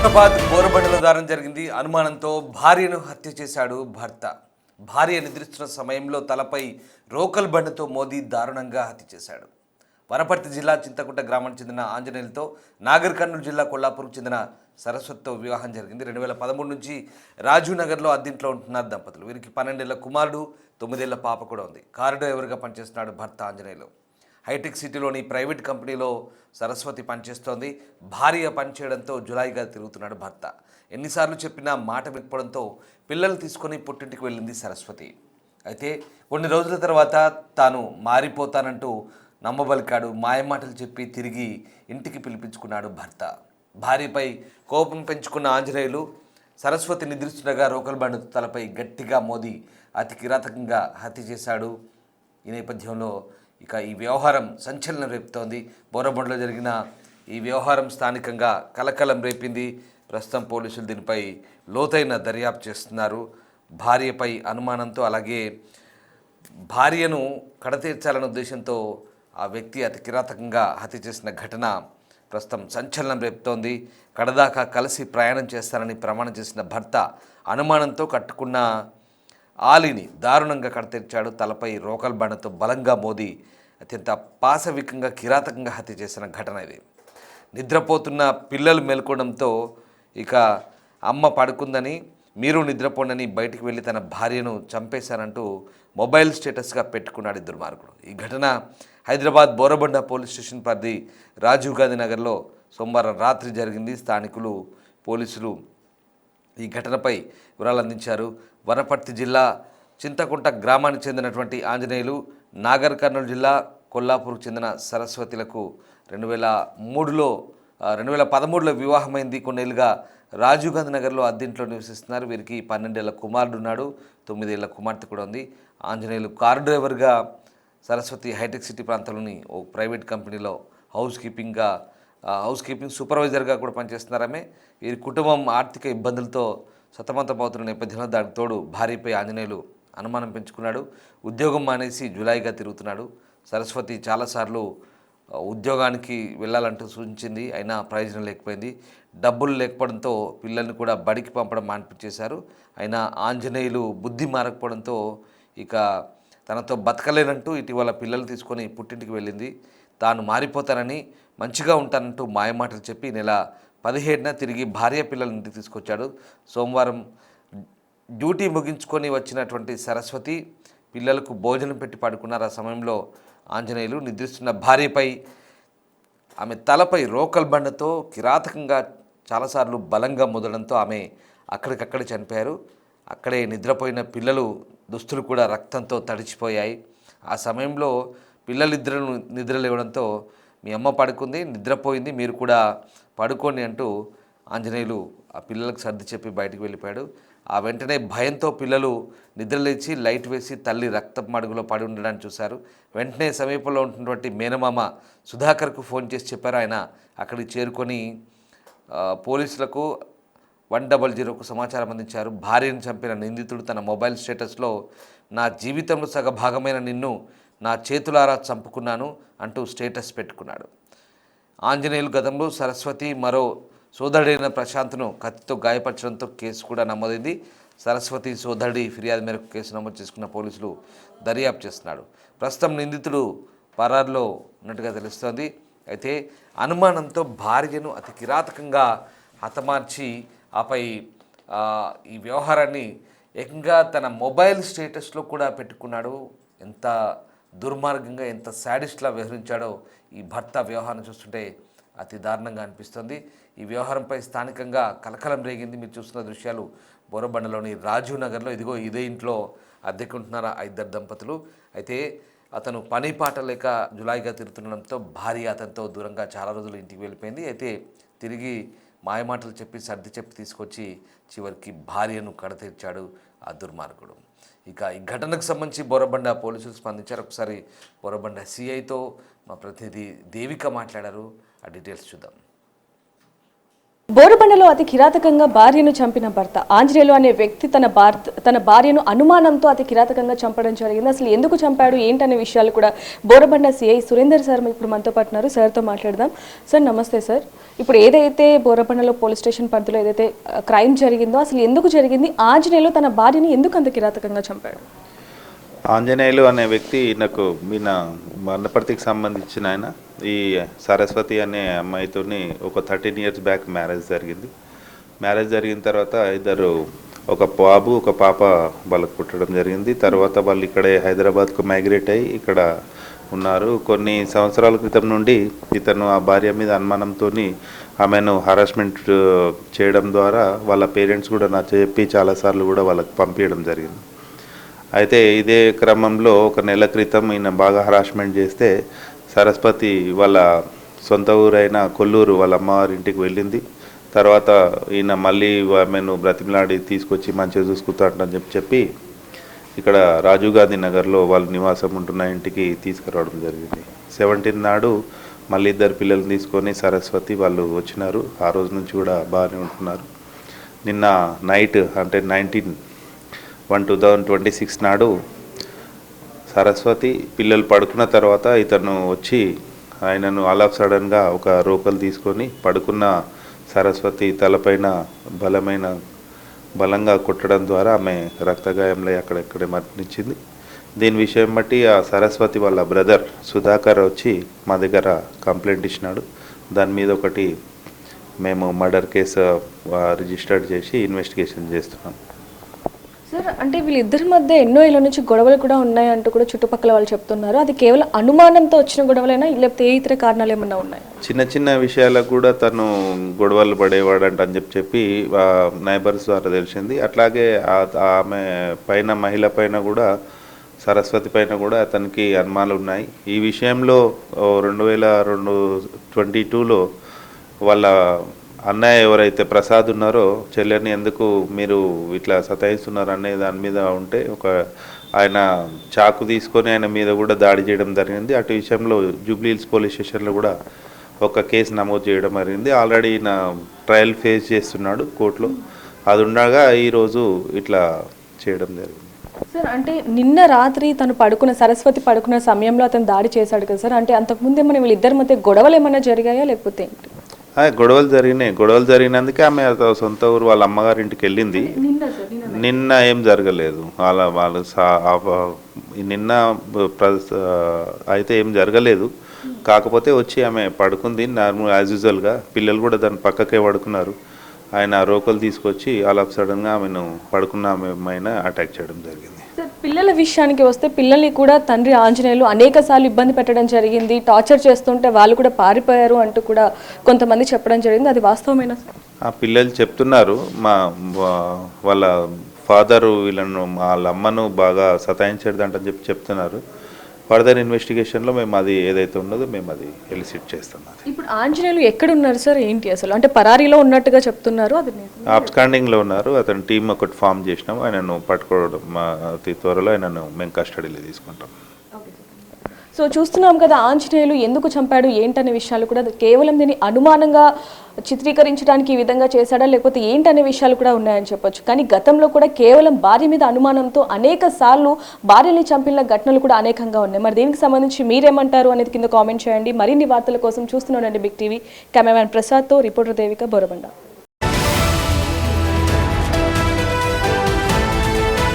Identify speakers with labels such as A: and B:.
A: హైదరాబాద్ బోరబండలో దారుణం జరిగింది. అనుమానంతో భార్యను హత్య చేశాడు భర్త. భార్య నిద్రిస్తున్న సమయంలో తలపై రోకల్ బండతో మోదీ దారుణంగా హత్య చేశాడు. వనపర్తి జిల్లా చింతకుంట గ్రామానికి చెందిన ఆంజనేయులతో నాగర్ కర్నూలు జిల్లా కొల్లాపూర్కు చెందిన సరస్వతితో వివాహం జరిగింది. 2013 నుంచి రాజీవ్ నగర్లో అద్దెంట్లో ఉంటున్నారు దంపతులు. వీరికి 12 ఏళ్ల కుమారుడు, 9 ఏళ్ల పాప కూడా ఉంది. కారు డ్రైవర్గా పనిచేస్తున్నాడు భర్త ఆంజనేయులు. హైటెక్ సిటీలోని ప్రైవేట్ కంపెనీలో సరస్వతి పనిచేస్తోంది. భార్య పనిచేయడంతో జులాయిగా తిరుగుతున్నాడు భర్త. ఎన్నిసార్లు చెప్పినా మాట వినపడంతో పిల్లలు తీసుకొని పుట్టింటికి వెళ్ళింది సరస్వతి. అయితే కొన్ని రోజుల తర్వాత తాను మారిపోతానంటూ నమ్మబలికాడు. మాయమాటలు చెప్పి తిరిగి ఇంటికి పిలిపించుకున్నాడు భర్త. భార్యపై కోపం పెంచుకున్న ఆంజనేయులు సరస్వతి నిద్రిస్తుండగా రోకల్ బండ తలపై గట్టిగా మోది అతి కిరాతకంగా హత్య చేశాడు. ఈ నేపథ్యంలో ఈ వ్యవహారం సంచలనం రేపుతోంది. బోరబండలో జరిగిన ఈ వ్యవహారం స్థానికంగా కలకలం రేపింది. ప్రస్తుతం పోలీసులు దీనిపై లోతైన దర్యాప్తు చేస్తున్నారు. భార్యపై అనుమానంతో, అలాగే భార్యను కడతీర్చాలనే ఉద్దేశంతో ఆ వ్యక్తి అతి కిరాతకంగా హత్య చేసిన ఘటన ప్రస్తుతం సంచలనం రేపుతోంది. కడదాకా కలిసి ప్రయాణం చేస్తానని ప్రమాణం చేసిన భర్త అనుమానంతో కట్టుకున్న ఆలిని దారుణంగా కడతీర్చాడు. తలపై రోకల్ బండతో బలంగా మోది అత్యంత పాశవికంగా కిరాతకంగా హత్య చేసిన ఘటన ఇది. నిద్రపోతున్న పిల్లలు మేల్కోవడంతో అమ్మ పడుకుందని, మీరు నిద్రపోండని బయటికి వెళ్ళి తన భార్యను చంపేశానంటూ మొబైల్ స్టేటస్గా పెట్టుకున్నాడు ఈ దుర్మార్గుడు. ఈ ఘటన హైదరాబాద్ బోరబండ పోలీస్ స్టేషన్ పరిధి రాజీవ్ గాంధీ నగర్లో సోమవారం రాత్రి జరిగింది. స్థానికులు, పోలీసులు ఈ ఘటనపై వివరాలు అందించారు. వనపర్తి జిల్లా చింతకుంట గ్రామానికి చెందినటువంటి ఆంజనేయులు నాగర్ కర్నూలు జిల్లా కొల్లాపూర్కు చెందిన సరస్వతులకు 2013లో వివాహమైంది. కొన్నేళ్ళుగా రాజీవ్ గాంధీ నగర్లో అద్దెంట్లో నివసిస్తున్నారు. వీరికి 12 ఏళ్ల కుమారుడు ఉన్నాడు, 9 ఏళ్ల కుమార్తె కూడా ఉంది. ఆంజనేయులు కారు డ్రైవర్గా సరస్వతి హైటెక్ సిటీ ప్రాంతంలోని ఓ ప్రైవేట్ కంపెనీలో హౌస్ కీపింగ్ సూపర్వైజర్గా కూడా పనిచేస్తున్నారామె. వీరి కుటుంబం ఆర్థిక ఇబ్బందులతో సతమతమవుతున్న నేపథ్యంలో దానికి తోడు భార్యపై ఆంజనేయులు అనుమానం పెంచుకున్నాడు. ఉద్యోగం మానేసి జులాయిగా తిరుగుతున్నాడు. సరస్వతి చాలాసార్లు ఉద్యోగానికి వెళ్ళాలంటూ సూచించింది, అయినా ప్రయోజనం లేకపోయింది. డబ్బులు లేకపోవడంతో పిల్లల్ని కూడా బడికి పంపడం మానిపించేశారు. అయినా ఆంజనేయులు బుద్ధి మారకపోవడంతో తనతో బతకలేనంటూ ఇటీవల పిల్లలు తీసుకొని పుట్టింటికి వెళ్ళింది. తాను మారిపోతానని, మంచిగా ఉంటానంటూ మాయమాటలు చెప్పి నెల 17న తిరిగి భార్య పిల్లల ఇంటికి తీసుకొచ్చాడు. సోమవారం డ్యూటీ ముగించుకొని వచ్చినటువంటి సరస్వతి పిల్లలకు భోజనం పెట్టి పడుకున్నారు. ఆ సమయంలో ఆంజనేయులు నిద్రిస్తున్న భార్యపై, ఆమె తలపై రోకల్ బండతో కిరాతకంగా చాలాసార్లు బలంగా ముదడంతో ఆమె అక్కడికక్కడే చనిపోయారు. అక్కడే నిద్రపోయిన పిల్లలు దుస్తులు కూడా రక్తంతో తడిచిపోయాయి. ఆ సమయంలో పిల్లలిద్దరూ నిద్రలేవడంతో మీ అమ్మ పడుకుంది, నిద్రపోయింది, మీరు కూడా పడుకోండి అంటూ ఆంజనేయులు ఆ పిల్లలకు సర్ది చెప్పి బయటికి వెళ్ళిపోయాడు. ఆ వెంటనే భయంతో పిల్లలు నిద్రలేచి లైట్ వేసి తల్లి రక్తపు మడుగులో పడి ఉండడాన్ని చూశారు. వెంటనే సమీపంలో ఉంటున్నటువంటి మేనమామ సుధాకర్కు ఫోన్ చేసి చెప్పారు. ఆయన అక్కడికి చేరుకొని పోలీసులకు 100కు సమాచారం అందించారు. భార్యను చంపిన నిందితుడు తన మొబైల్ స్టేటస్లో, నా జీవితంలో సగభాగమైన నిన్ను నా చేతులారా చంపుకున్నాను అంటూ స్టేటస్ పెట్టుకున్నాడు. ఆంజనేయులు గతంలో సరస్వతి, మరో సోదరుడైన ప్రశాంత్ను కత్తితో గాయపరచడంతో కేసు కూడా నమోదైంది. సరస్వతి సోదరుడి ఫిర్యాదు మేరకు కేసు నమోదు చేసుకున్న పోలీసులు దర్యాప్తు చేస్తున్నాడు. ప్రస్తుతం నిందితుడు పరారులో ఉన్నట్టుగా తెలుస్తోంది. అయితే అనుమానంతో భార్యను అతి కిరాతకంగా హతమార్చి ఆపై ఈ వ్యవహారాన్ని ఏకంగా తన మొబైల్ స్టేటస్లో కూడా పెట్టుకున్నాడు. ఎంత దుర్మార్గంగా, ఎంత శాడిస్ట్లా వ్యవహరించాడో ఈ భర్త వ్యవహారం చూస్తుంటే అతి దారుణంగా అనిపిస్తుంది. ఈ వ్యవహారంపై స్థానికంగా కలకలం రేగింది. మీరు చూస్తున్న దృశ్యాలు బోరబండలోని రాజీవ్ నగర్లో. ఇదే ఇంట్లో అద్దెకుంటున్నారు ఆ ఇద్దరు దంపతులు. అయితే అతను పని పాట లేక జులాయిగా తిరుగుతుండడంతో భార్య అతనితో దూరంగా చాలా రోజులు ఇంటికి వెళ్ళిపోయింది. అయితే తిరిగి మాయమాటలు చెప్పి సర్ది చెప్పి తీసుకొచ్చి చివరికి భార్యను కడతీర్చాడు ఆ దుర్మార్గుడు. ఈ ఘటనకు సంబంధించి బోరబండ పోలీసులు స్పందించారు. ఒకసారి బోరబండ సిఐతో మా ప్రతినిధి దేవిక మాట్లాడారు. ఆ డీటెయిల్స్ చూద్దాం.
B: బోరబండలో అతి కిరాతకంగా భార్యను చంపిన భర్త ఆంజనేయులు అనే వ్యక్తి తన భార్యను అనుమానంతో అతి కిరాతకంగా చంపడం జరిగింది. అసలు ఎందుకు చంపాడు ఏంటనే విషయాలు కూడా బోరబండ సిఐ సురేందర్ సార్ ఇప్పుడు మనతో పాటు ఉన్నారు. సార్తో మాట్లాడదాం. సార్ నమస్తే సార్. ఇప్పుడు ఏదైతే బోరబండలో పోలీస్ స్టేషన్ పరిధిలో ఏదైతే క్రైమ్ జరిగిందో అసలు ఎందుకు జరిగింది, ఆంజనేయులు తన భార్యని ఎందుకు అంత కిరాతకంగా చంపాడు?
C: ఆంజనేయులు అనే వ్యక్తి నాకు ఈయన వనపర్తికి సంబంధించిన ఆయన. ఈ సరస్వతి అనే అమ్మాయితోని ఒక 13 years బ్యాక్ మ్యారేజ్ జరిగింది. మ్యారేజ్ జరిగిన తర్వాత ఇద్దరు, ఒక బాబు ఒక పాప వాళ్ళకు పుట్టడం జరిగింది. తర్వాత వాళ్ళు ఇక్కడే హైదరాబాద్కు మైగ్రేట్ అయ్యి ఇక్కడ ఉన్నారు. కొన్ని సంవత్సరాల క్రితం నుండి ఇతను ఆ భార్య మీద అనుమానంతో ఆమెను హరాస్మెంట్ చేయడం ద్వారా వాళ్ళ పేరెంట్స్ కూడా నా చెప్పి చాలాసార్లు కూడా వాళ్ళకి పంపించడం జరిగింది. అయితే ఇదే క్రమంలో ఒక నెల క్రితం ఈయన బాగా హరాస్మెంట్ చేస్తే సరస్వతి వాళ్ళ సొంత ఊరైన కొల్లూరు వాళ్ళ అమ్మవారి ఇంటికి వెళ్ళింది. తర్వాత ఈయన మళ్ళీ ఆమెను బ్రతిమలాడి తీసుకొచ్చి మంచిగా చూసుకుంటాడని చెప్పి ఇక్కడ రాజీవ్ గాంధీ నగర్లో వాళ్ళు నివాసం ఉంటున్న ఇంటికి తీసుకురావడం జరిగింది. 17 నాడు మళ్ళీ ఇద్దరు పిల్లల్ని తీసుకొని సరస్వతి వాళ్ళు వచ్చినారు. ఆ రోజు నుంచి కూడా బాగానే ఉంటున్నారు. నిన్న నైట్ అంటే 19/1/2026 నాడు సరస్వతి పిల్లలు పడుకున్న తర్వాత ఇతను వచ్చి ఆయనను ఆల్ ఆఫ్ సడన్గా ఒక రోకలు తీసుకొని పడుకున్న సరస్వతి తలపైన బలంగా కొట్టడం ద్వారా ఆమె రక్తగాయంలో అక్కడెక్కడే మరణించింది. దీని విషయం బట్టి ఆ సరస్వతి వాళ్ళ బ్రదర్ సుధాకర్ వచ్చి మా దగ్గర కంప్లైంట్ ఇచ్చినాడు. దాని మీద ఒకటి మేము మర్డర్ కేసు రిజిస్టర్డ్ చేసి ఇన్వెస్టిగేషన్ చేస్తున్నాం.
B: సార్, అంటే వీళ్ళిద్దరి మధ్య ఎన్నో ఏళ్ళ నుంచి గొడవలు కూడా ఉన్నాయంటూ కూడా చుట్టుపక్కల వాళ్ళు చెప్తున్నారు. అది కేవలం అనుమానంతో వచ్చిన గొడవలైనా లేకపోతే ఏ ఇతర కారణాలు ఏమన్నా ఉన్నాయి?
C: చిన్న చిన్న విషయాలకు కూడా తను గొడవలు పడేవాడంట అని చెప్పి నైబర్స్ ద్వారా తెలిసింది. అట్లాగే ఆమె పైన మహిళ పైన కూడా సరస్వతి పైన కూడా అతనికి అనుమానాలు ఉన్నాయి. ఈ విషయంలో 2022లో వాళ్ళ అన్నయ్య ఎవరైతే ప్రసాద్ ఉన్నారో చెల్లెని ఎందుకు మీరు ఇట్లా సతాయిస్తున్నారు అనే దాని మీద ఉంటే ఆయన చాకు తీసుకొని ఆయన మీద కూడా దాడి చేయడం జరిగింది. అటు విషయంలో జూబ్లీహిల్స్ పోలీస్ స్టేషన్లో కూడా ఒక కేసు నమోదు చేయడం జరిగింది. ఆల్రెడీ నా ట్రయల్ ఫేస్ చేస్తున్నాడు కోర్టులో. అది ఉండగా ఈరోజు ఇట్లా చేయడం జరిగింది.
B: సార్, అంటే నిన్న రాత్రి సరస్వతి పడుకున్న సమయంలో అతను దాడి చేశాడు కదా సార్, అంటే అంతకుముందు ఏమైనా వీళ్ళిద్దరి మధ్య గొడవలు ఏమైనా జరిగాయా లేకపోతే ఏంటి?
C: గొడవలు జరిగినందుకే ఆమె సొంత ఊరు వాళ్ళ అమ్మగారి ఇంటికి వెళ్ళింది. నిన్న ఏం జరగలేదు. నిన్న అయితే ఏం జరగలేదు. కాకపోతే వచ్చి ఆమె పడుకుంది నార్మల్ యాజ్ యూజువల్గా. పిల్లలు కూడా దాని పక్కకే పడుకున్నారు. ఆయన రోకలు తీసుకొచ్చి ఆల్ ఆఫ్ సడన్గా ఆమెను పడుకున్న ఆమె అటాక్ చేయడం జరిగింది.
B: పిల్లల విషయానికి వస్తే పిల్లల్ని కూడా తండ్రి ఆంజనేయులు అనేక సార్లు ఇబ్బంది పెట్టడం జరిగింది, టార్చర్ చేస్తుంటే వాళ్ళు కూడా పారిపోయారు అంటూ కూడా కొంతమంది చెప్పడం జరిగింది. అది వాస్తవమేనా?
C: ఆ పిల్లలు చెప్తున్నారు వాళ్ళ ఫాదరు వాళ్ళ అమ్మను బాగా సతాయించేదంటని చెప్తున్నారు. ఫర్దర్ ఇన్వెస్టిగేషన్లో మేము అది ఏదైతే ఉన్నదో మేము అది ఎలిసిట్ చేస్తున్నాం.
B: ఇప్పుడు ఆంజనేయులు ఎక్కడున్నారు సార్, ఏంటి అసలు? అంటే పరారీలో ఉన్నట్టుగా చెప్తున్నారు. అది
C: అబ్స్కాండింగ్లో ఉన్నారు. అతని టీం ఒకటి ఫామ్ చేసినాము. ఆయనను పట్టుకోవడం అతి త్వరలో ఆయనను మేము కస్టడీలో తీసుకుంటాం.
B: సో చూస్తున్నాం కదా, ఆంజనేయులు ఎందుకు చంపాడు ఏంటనే విషయాలు కూడా కేవలం దీన్ని అనుమానంగా చిత్రీకరించడానికి ఈ విధంగా చేశాడా లేకపోతే ఏంటనే విషయాలు కూడా ఉన్నాయని చెప్పొచ్చు. కానీ గతంలో కూడా కేవలం భార్య మీద అనుమానంతో అనేక సార్లు భార్యని చంపిన ఘటనలు కూడా అనేకంగా ఉన్నాయి. మరి దీనికి సంబంధించి మీరేమంటారు అనేది కింద కామెంట్ చేయండి. మరిన్ని వార్తల కోసం చూస్తున్నానండి బిగ్ టీవీ. కెమెరామ్యాన్ ప్రసాద్తో రిపోర్టర్ దేవిక, బోరబండ.